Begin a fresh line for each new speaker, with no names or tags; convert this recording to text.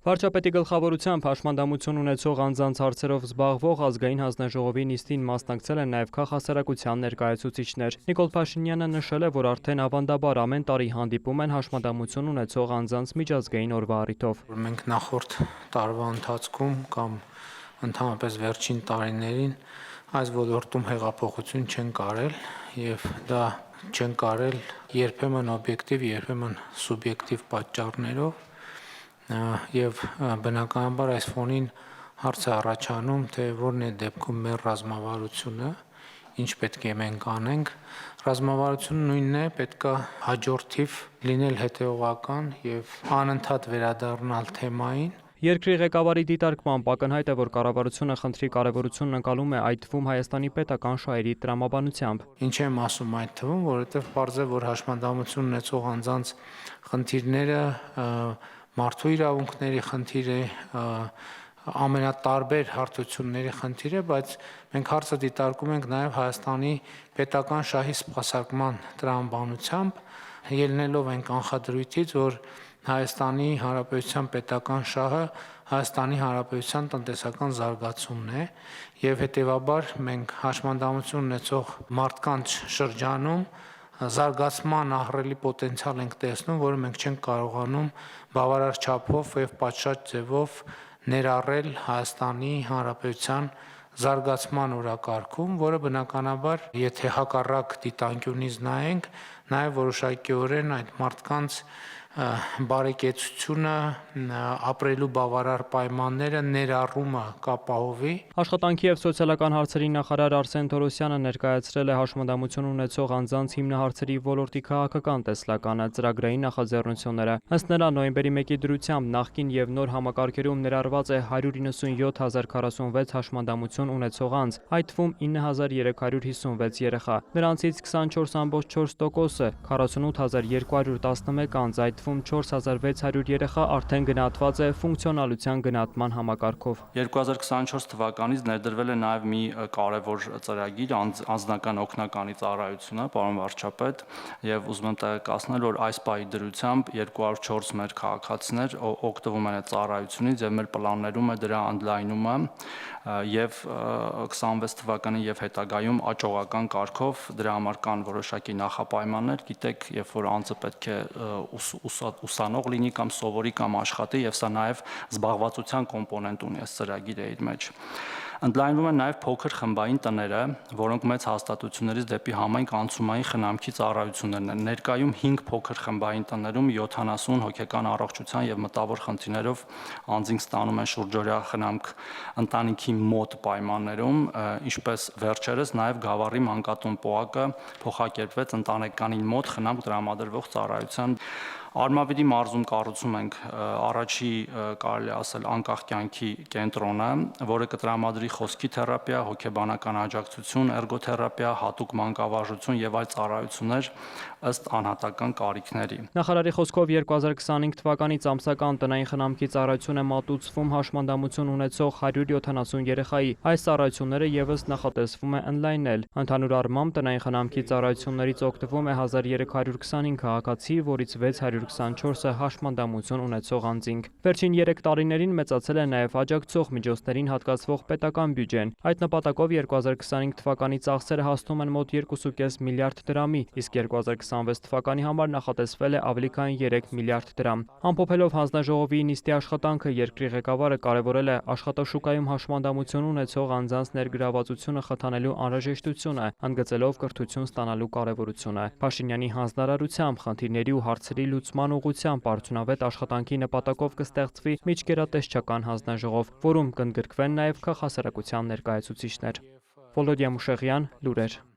Վարչապետի գլխավորությամբ հաշմանդամություն ունեցող անձանց հարցերով զբաղվող ազգային հանձնաժողովի նիստին մասնակցել են նաև քաղաքասարակության ներկայացուցիչներ։ Նիկոլ Փաշինյանը նշել է, որ արդեն ավանդաբար ամեն տարի հանդիպում են հաշմանդամություն ունեցող անձանց միջազգային օրվա առիթով։
Մենք նախորդ տարվա ընթացքում կամ ընդհանրապես վերջին տարիներին այս ոլորտում հեղափոխություն չենք արել եւ դա չենք արել երբեմն օբյեկտիվ, երբեմն սուբյեկտիվ պատճառներով եւ բնականաբար այս ֆոնին հարց է առաջանում, թե որն է դեպքում մեր ռազմավարությունը, ինչ պետք է մենք անենք։ Ռազմավարությունը նույնն է, պետքա հաջորդիվ լինել հետեւողական եւ անընդհատ վերադառնալ թեմային։
Երկրի ղեկավարի դիտարկմամբ ակնհայտ է, որ կառավարությունը խնդրի կարևորությունն ընկալում է այդ թվում Հայաստանի պետական շահերի տրամաբանությամբ։
Ինչ եմ ասում այդ թվում, որովհետեւ պարզ է, որ հաշմանդամություն ունեցող անձանց խնդիրները մարդու իրավունքների խնդիր է, ամենատարբեր հարթությունների խնդիր է, բայց մենք հարցը դիտարկում ենք նաև Հայաստանի պետական շահի սպասարկման տրամաբանությամբ, ելնելով այն կանխադրույթից, որ Հայաստանի Հանրապետության պետական շահը Հայաստանի Հանրապետության տնտեսական զարգացումն է եւ հետեւաբար մենք հաշմանդամություն ունեցող մարդկանց շրջանում զարգացման ահռելի պոտենցիալ ենք տեսնում, որը մենք չենք կարողանում բավարար չափով եւ պատշաճ ձևով ներառել Հայաստանի Հանրապետության զարգացման օրակարգում, որը բնականաբար, եթե հակառակ դիտանկյունից նայենք, նաեւ որոշակիորեն այդ մարդկանց բարեկեցությունը, ապրելու բավարար պայմանները ներառումը կապահովի։
Աշխատանքի եւ սոցիալական հարցերի նախարար Արսեն Թորոսյանը ներկայացրել է հաշմանդամություն ունեցող անձանց հիմնահարցերի ոլորտի քաղաքական տեսլականը, ծրագրային նախաձեռնությունները։ Ըստ նրա, նոյեմբերի 1-ի դրությամբ նախկին եւ նոր համակարգերում ներառված է 197,046 հաշմանդամություն ունեցող անձ, այդ թվում 9,356 երեխա։ Նրանցից 24,4%-ը 48,211 անձ, այդ թվում 4,600 երեխա արդեն գնահատված է ֆունկցիոնալության գնահատման համակարգով։
2024 թվականից ներդրվել է նաև մի կարևոր ծրագիր անձնական օգնականի ծառայությունը, պարոն վարչապետ, եւ ուզում եմ տեղեկացնել, որ այս պահի դրությամբ 204 մեր քաղաքացիներ օգտվում են այդ ծառայությունից եւ մեր պլաններում է դրա ընդլայնումը եւ 26 թվականին եւ հետագայում աճողական կարգով դրա համար կան որոշակի նախապայմաններ, գիտեք, երբ որ անձը պետք է ուսանող լինի կամ սովորի կամ աշխատի եւ սա նաեւ զբաղվածության կոմպոնենտ ունի այս ծրագիրը իր մեջ։ Ընդլայնվում են նաև փոքր խմբային տները, որոնք մեծ հաստատություններից դեպի համայնք անցումային խնամքի ծառայություններն են։ Ներկայում 5 փոքր խմբային տներում 70 հոգեկան առողջության եւ մտավոր խնդիրներով անձինք ստանում են շուրջօրյա խնամք ընտանիքի մոտ պայմաններում, ինչպես վերջերս նաև Գավառի մանկատուն պոակը փոխակերպվեց ընտանեկանին մոտ խնամք տրամադրվող ծառայության։ Արմավիրի մարզում կառուցում ենք առաջի, կարելի ասել, անկախ կյանքի կենտրոնը, որը կտրամադրի խոսքի թերապիա, հոգեբանական աջակցություն, էրգոթերապիա, հատուկ մանկավարժություն եւ այլ ծառայություններ ըստ անհատական կարիքների։
Նախարարի խոսքով 2025 թվականից ամսական տնային խնամքի ծառայություն է մատուցվում հաշմանդամություն ունեցող 170 երեխայի։ Այս ծառայությունները եւս նախատեսվում է ընդլայնել։ Ընդհանուր առմամբ տնային խնամքի ծառայություններից օգտվում է 1325 քաղաքացի, որից 624-ը հաշմանդամություն ունեցող անձինք։ Վերջին 3 տարիներին մեծացել է նաև աջակցող միջոցներին հատկացվող պետական բյուջեն։ Այդ նպատակով 2025 թվականի ծախսերը հասնում են մոտ 2.5 միլիարդ դրամի, իսկ 2026 թվականի համար նախատեսվել է ավելի քան 3 միլիարդ դրամ։ Ամփոփելով հանձնաժողովի նիստի աշխատանքը, երկրի ղեկավարը կարևորել է աշխատաշուկայում հաշմանդամություն ունեցող անձանց ներգրավվածությունը խթանելու անհրաժեշտությունը, ընդգծելով կրթություն ստանալու կարևորությունը։ Փաշինյանի հանձնարարությամբ խնդիրների ու հարցերի լուծման ուղղությամբ արդյունավետ աշխատանքի նպատակով կստեղծվի միջգերատեսչական հանձնաժողով, որում կընդգրկվեն նաև քաղաքասարակության ներկայացուցիչներ։ Վոլոդիա Մուշեղյան, լուրեր։